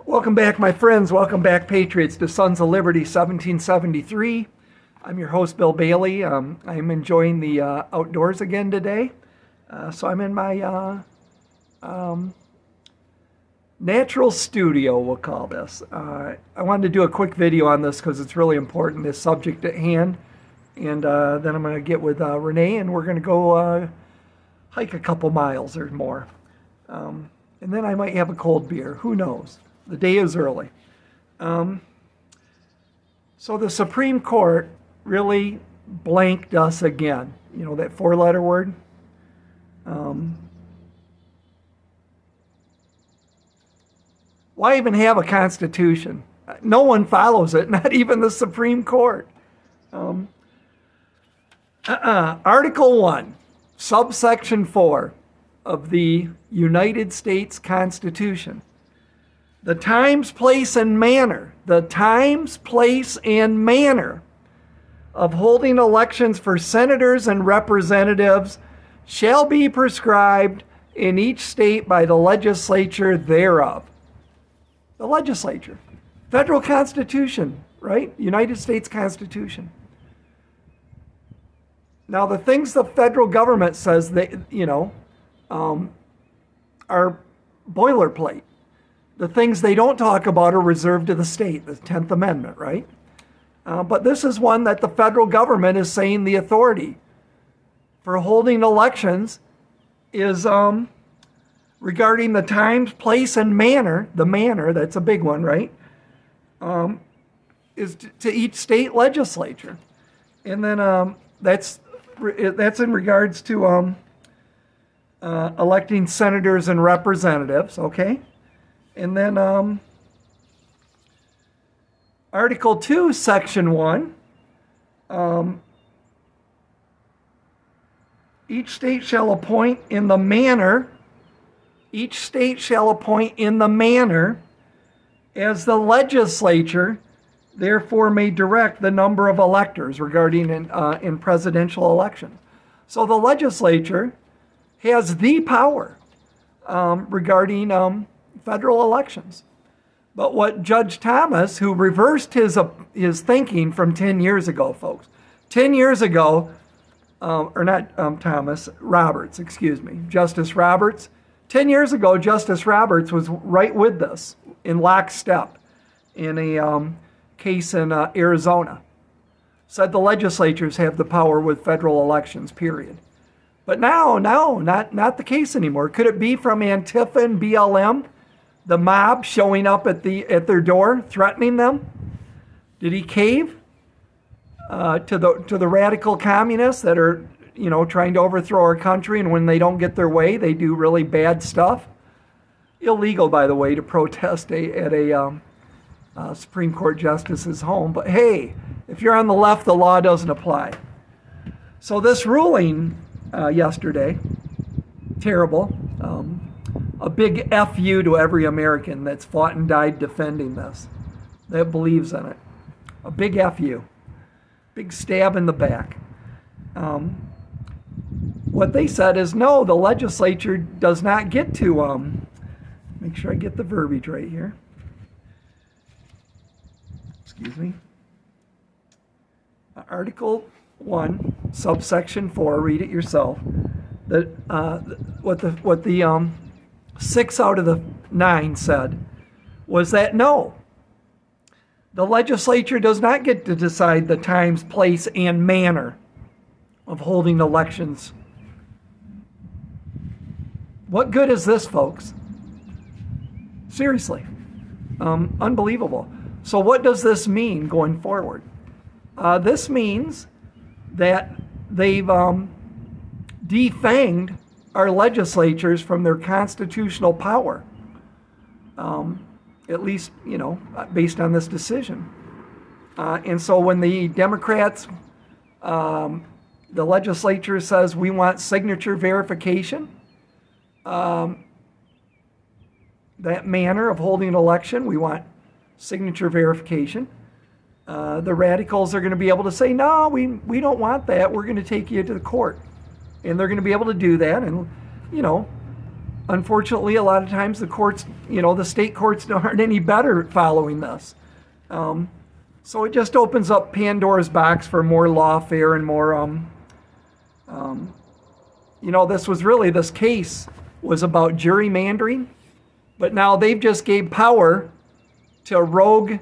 Welcome back, my friends. Welcome back, Patriots, to Sons of Liberty 1773. I'm your host, Bill Bailey. I'm enjoying the outdoors again today. So I'm in my natural studio, we'll call this. I wanted to do a quick video on this because it's really important, this subject at hand. And then I'm going to get with Renee, and we're going to go hike a couple miles or more. And then I might have a cold beer. Who knows? The day is early. So the Supreme Court really blanked us again. You know, that four-letter word? Why even have a constitution? No one follows it, not even the Supreme Court. Article 1, subsection 4 of the United States Constitution. The times, place, and manner of holding elections for senators and representatives shall be prescribed in each state by the legislature thereof. The legislature. Federal Constitution, right? United States Constitution. Now, the things the federal government says that, are boilerplate. The things they don't talk about are reserved to the state, the 10th Amendment, right? But this is one that the federal government is saying the authority for holding elections is regarding the times, place, and manner. The manner, that's a big one, right? Is to each state legislature. And then that's in regards to electing senators and representatives, okay? And then Article 2, Section 1, each state shall appoint in the manner as the legislature therefore may direct the number of electors regarding in presidential elections. So the legislature has the power regarding federal elections. But what Judge Thomas, who reversed his thinking from 10 years ago, folks. 10 years ago, Roberts, excuse me, Justice Roberts. 10 years ago, Justice Roberts was right with this in lockstep in a case in Arizona. Said the legislatures have the power with federal elections, period. But now, not the case anymore. Could it be from Antifa and BLM? The mob showing up at their door, threatening them? Did he cave to the radical communists that are, trying to overthrow our country, and when they don't get their way, they do really bad stuff? Illegal, by the way, to protest at a Supreme Court justice's home. But hey, if you're on the left, the law doesn't apply. So this ruling yesterday, terrible. A big F-you to every American that's fought and died defending this, that believes in it. A big F-you. Big stab in the back. What they said is, no, the legislature does not get to, make sure I get the verbiage right here. Excuse me. Article 1, subsection 4, read it yourself. What the 6 out of the 9 said was that no, the legislature does not get to decide the times, place, and manner of holding elections. What good is this, folks? Seriously. Unbelievable. So what does this mean going forward? This means that they've defanged our legislatures from their constitutional power, at least, based on this decision. And so when the Democrats, the legislature says we want signature verification, that manner of holding an election, we want signature verification. The radicals are going to be able to say, no, we don't want that. We're going to take you to the court. And they're going to be able to do that. And, unfortunately, a lot of times the courts, the state courts aren't any better following this. So it just opens up Pandora's box for more lawfare and more, this case was about gerrymandering, but now they've just gave power to rogue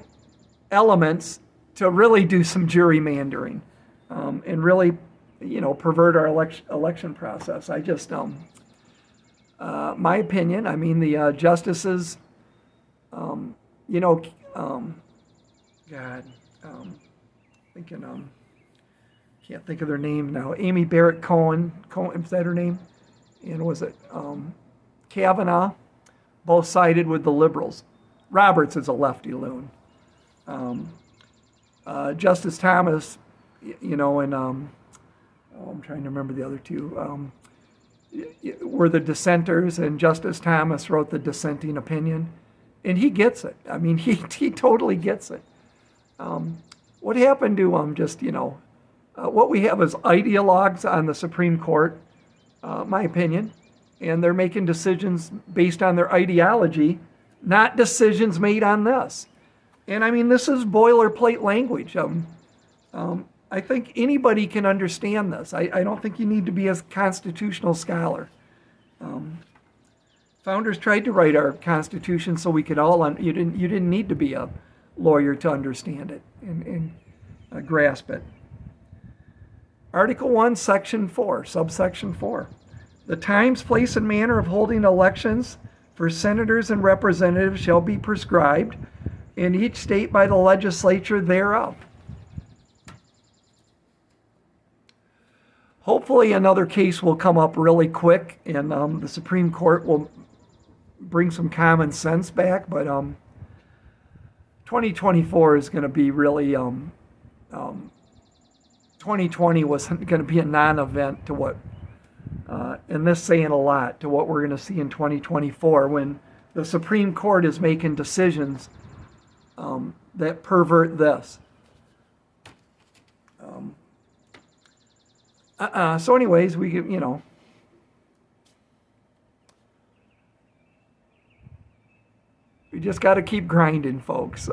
elements to really do some gerrymandering and really, pervert our election process. I just, my opinion, the justices, can't think of their name now. Amy Barrett Cohen, is that her name? And was it Kavanaugh? Both sided with the liberals. Roberts is a lefty loon. Justice Thomas, and I'm trying to remember the other two, were the dissenters, and Justice Thomas wrote the dissenting opinion. And he gets it. He totally gets it. What happened to what we have is ideologues on the Supreme Court, my opinion, and they're making decisions based on their ideology, not decisions made on this. And this is boilerplate language. I think anybody can understand this. I don't think you need to be a constitutional scholar. Founders tried to write our Constitution so we could all, you didn't need to be a lawyer to understand it and grasp it. Article 1, Section 4, subsection 4. The times, place, and manner of holding elections for senators and representatives shall be prescribed in each state by the legislature thereof. Hopefully another case will come up really quick and the Supreme Court will bring some common sense back, but 2024 is going to be really 2020 was going to be a non-event to what, and this saying a lot, to what we're going to see in 2024 when the Supreme Court is making decisions that pervert this. So anyways, we just got to keep grinding, folks.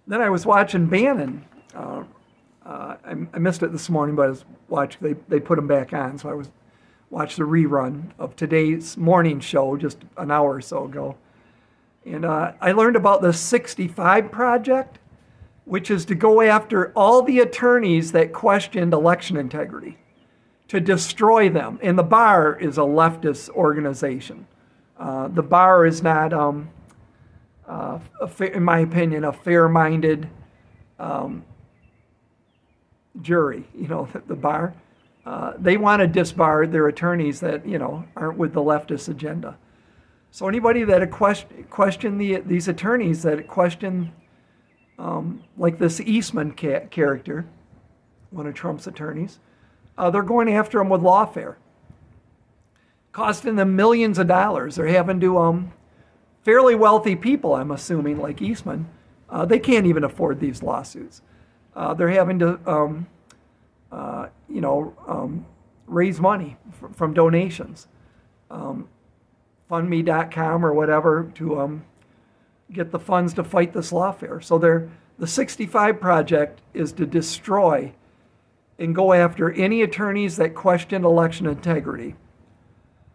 Then I was watching Bannon. I missed it this morning, but I was watching. They put them back on, so I watched the rerun of today's morning show just an hour or so ago, and I learned about the 65 Project, which is to go after all the attorneys that questioned election integrity, to destroy them. And the bar is a leftist organization. The bar is not, in my opinion, a fair-minded jury. The bar, they want to disbar their attorneys that aren't with the leftist agenda. So anybody that question these attorneys that question, like this Eastman character, one of Trump's attorneys, they're going after him with lawfare, costing them millions of dollars. They're having to, fairly wealthy people, I'm assuming, like Eastman, they can't even afford these lawsuits. They're having to, raise money from donations, fundme.com or whatever, to get the funds to fight this lawfare. So the 65 Project is to destroy and go after any attorneys that question election integrity,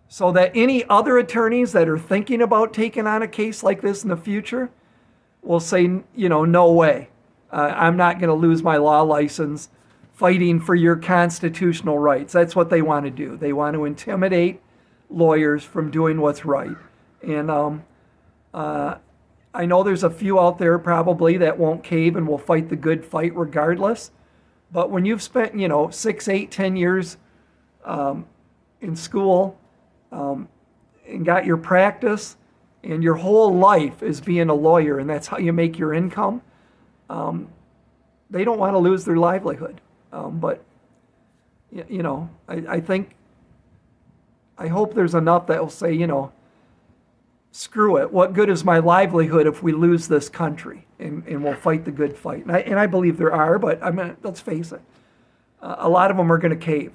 so that any other attorneys that are thinking about taking on a case like this in the future will say, no way. I'm not going to lose my law license fighting for your constitutional rights. That's what they want to do. They want to intimidate lawyers from doing what's right. And I know there's a few out there probably that won't cave and will fight the good fight regardless. But when you've spent, 6, 8, 10 years in school and got your practice, and your whole life is being a lawyer, and that's how you make your income, they don't want to lose their livelihood. But I hope there's enough that will say, screw it. What good is my livelihood if we lose this country? And we'll fight the good fight. And I believe there are, but let's face it. A lot of them are going to cave.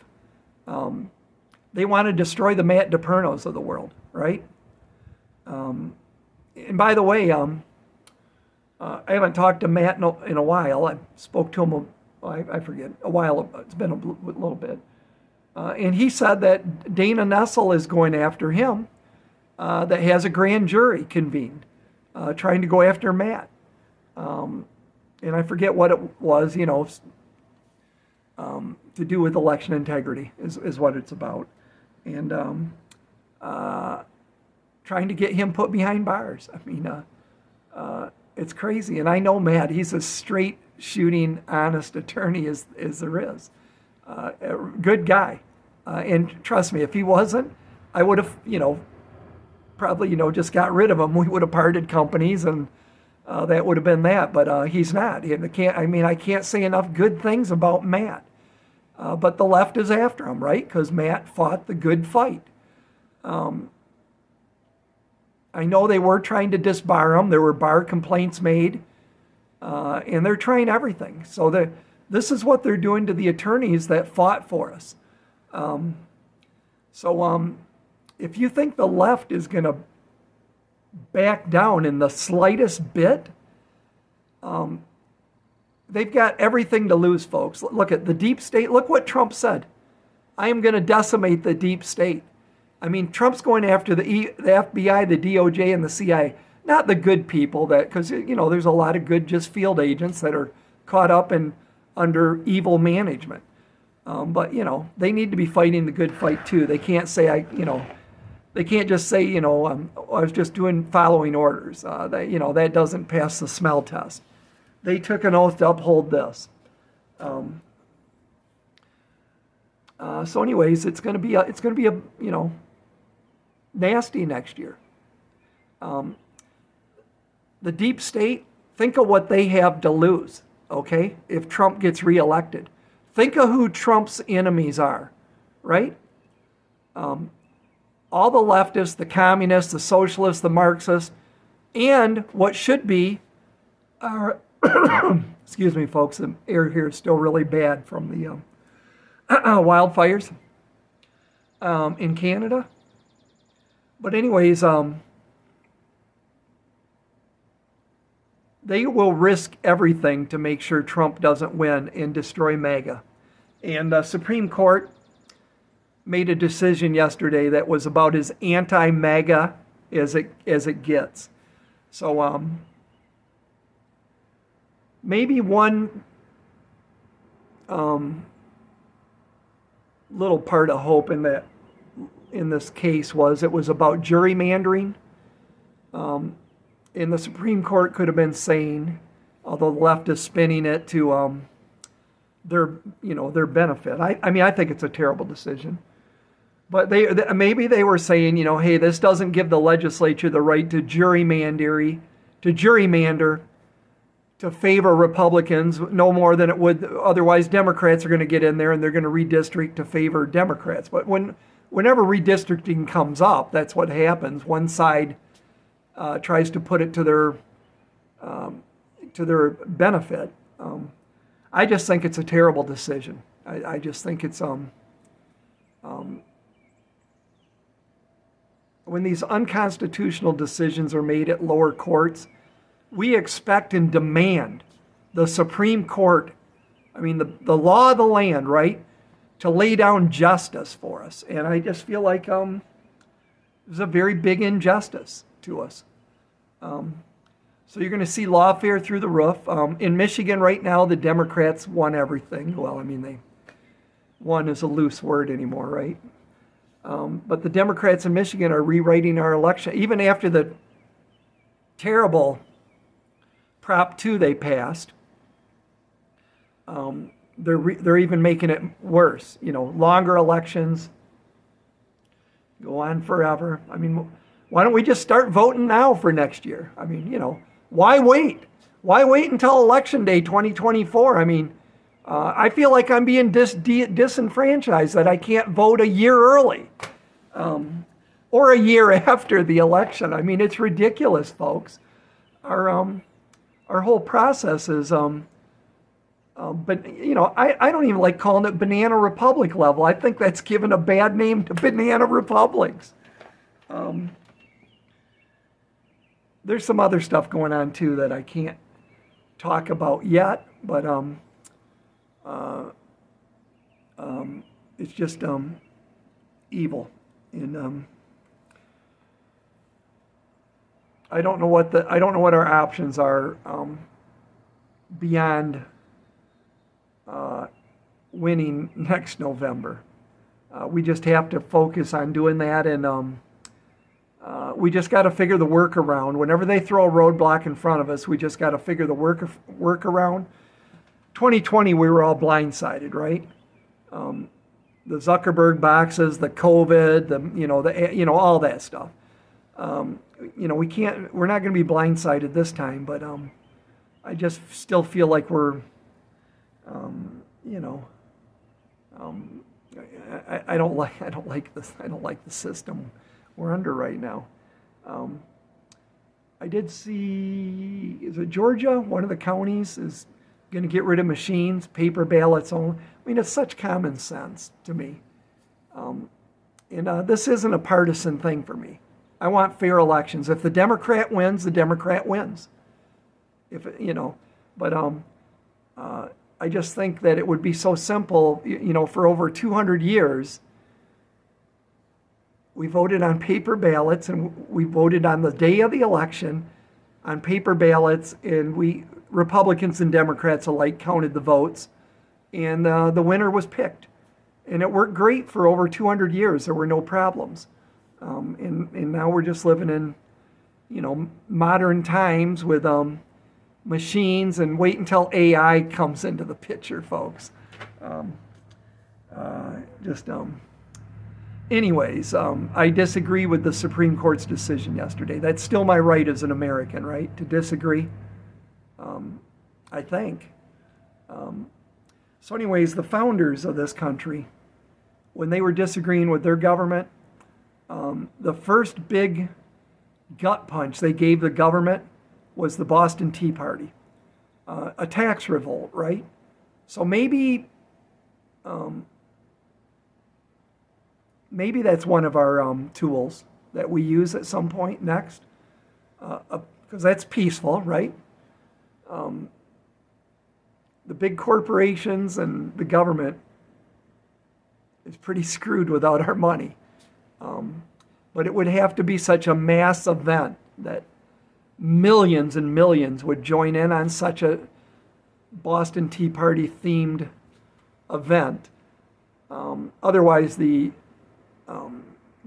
They want to destroy the Matt DePernos of the world, right? And by the way, I haven't talked to Matt in a while. I spoke to him, I forget, a while. It's been a little bit. And he said that Dana Nessel is going after him, that has a grand jury convened, trying to go after Matt. And I forget what it was, to do with election integrity is what it's about. And trying to get him put behind bars. I mean, it's crazy. And I know Matt, he's a straight shooting, honest attorney as there is. A good guy. And trust me, if he wasn't, I would have, probably, just got rid of him. We would have parted companies and that would have been that. But he's not. I can't say enough good things about Matt. But the left is after him, right? Because Matt fought the good fight. I know they were trying to disbar him. There were bar complaints made. And they're trying everything. So this is what they're doing to the attorneys that fought for us. If you think the left is going to back down in the slightest bit, they've got everything to lose, folks. Look at the deep state. Look what Trump said. I am going to decimate the deep state. I mean, Trump's going after the FBI, the DOJ, and the CIA. Not the good people, because there's a lot of good just field agents that are caught up in under evil management. But they need to be fighting the good fight too. They can't say they can't just say I was just following orders. That doesn't pass the smell test. They took an oath to uphold this. So anyways, it's going to be a nasty next year. The deep state, think of what they have to lose, okay, if Trump gets reelected. Think of who Trump's enemies are, right? All the leftists, the communists, the socialists, the Marxists, and what should be our, excuse me, folks, the air here is still really bad from the wildfires in Canada. But anyways, they will risk everything to make sure Trump doesn't win and destroy MAGA. And the Supreme Court made a decision yesterday that was about as anti-MAGA as it gets. So maybe one little part of hope in this case was it was about gerrymandering. And the Supreme Court could have been saying, although the left is spinning it to their benefit. I think it's a terrible decision. But maybe they were saying, hey, this doesn't give the legislature the right to gerrymander to favor Republicans no more than it would. Otherwise, Democrats are going to get in there and they're going to redistrict to favor Democrats. But whenever redistricting comes up, that's what happens. One side tries to put it to their benefit. I just think it's a terrible decision. I just think it's when these unconstitutional decisions are made at lower courts, we expect and demand the Supreme Court, the law of the land, right, to lay down justice for us. And I just feel like there's a very big injustice to us. So you're going to see lawfare through the roof. In Michigan right now, the Democrats won everything. Well, won is a loose word anymore, right? But the Democrats in Michigan are rewriting our election. Even after the terrible Prop 2 they passed, they're even making it worse. Longer elections, go on forever. Why don't we just start voting now for next year? Why wait? Why wait until Election Day 2024? I feel like I'm being disenfranchised that I can't vote a year early or a year after the election. It's ridiculous, folks. Our whole process is But, I don't even like calling it banana republic level. I think that's given a bad name to banana republics. There's some other stuff going on, too, that I can't talk about yet. But it's just evil. And I don't know what our options are beyond winning next November. We just have to focus on doing that, and we just got to figure the workaround. Whenever they throw a roadblock in front of us, we just got to figure the workaround. 2020, we were all blindsided, right? The Zuckerberg boxes, the COVID, all that stuff. We're not going to be blindsided this time, but I just still feel like we're, I don't like this. I don't like the system we're under right now. I did see, is it Georgia? One of the counties is going to get rid of machines, paper ballots only. I mean, it's such common sense to me. This isn't a partisan thing for me. I want fair elections. If the Democrat wins, the Democrat wins. I just think that it would be so simple. For over 200 years, we voted on paper ballots, and we voted on the day of the election on paper ballots, and Republicans and Democrats alike counted the votes, and the winner was picked. And it worked great for over 200 years. There were no problems. And now we're just living in, modern times with machines, and wait until AI comes into the picture, folks. Anyways, I disagree with the Supreme Court's decision yesterday. That's still my right as an American, right, to disagree, I think. So anyways, the founders of this country, when they were disagreeing with their government, the first big gut punch they gave the government was the Boston Tea Party, a tax revolt, right? So maybe that's one of our tools that we use at some point next, because that's peaceful, right? The big corporations and the government is pretty screwed without our money. But it would have to be such a mass event that millions and millions would join in on such a Boston Tea Party themed event. Otherwise, they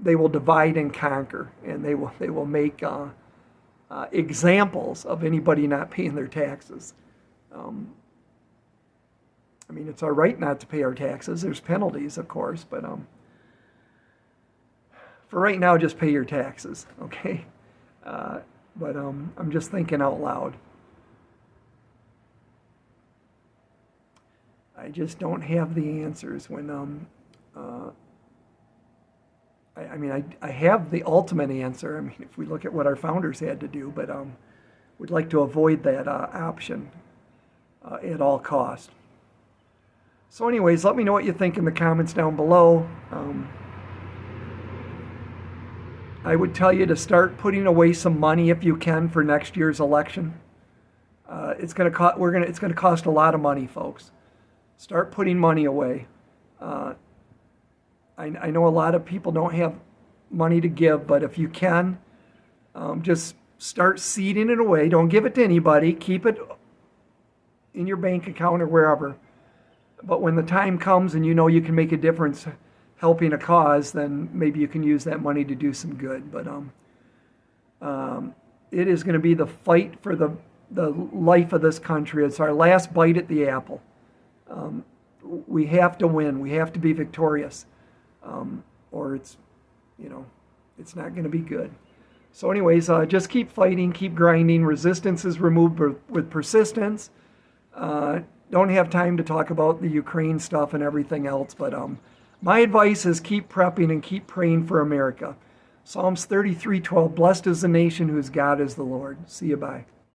will divide and conquer, and they will make examples of anybody not paying their taxes. It's our right not to pay our taxes. There's penalties, of course, but for right now, just pay your taxes, okay? But I'm just thinking out loud. I just don't have the answers when I have the ultimate answer. If we look at what our founders had to do, but would like to avoid that option at all cost. So anyways, let me know what you think in the comments down below. I would tell you to start putting away some money if you can for next year's election. It's going to cost a lot of money, folks. Start putting money away. I know a lot of people don't have money to give, but if you can, just start seeding it away. Don't give it to anybody. Keep it in your bank account or wherever. But when the time comes and you can make a difference helping a cause, then maybe you can use that money to do some good. But it is going to be the fight for the life of this country. It's our last bite at the apple. We have to win. We have to be victorious, or it's not going to be good. So anyways, just keep fighting, keep grinding. Resistance is removed with persistence. Don't have time to talk about the Ukraine stuff and everything else, but my advice is keep prepping and keep praying for America. Psalms 33:12, blessed is the nation whose God is the Lord. See you, bye.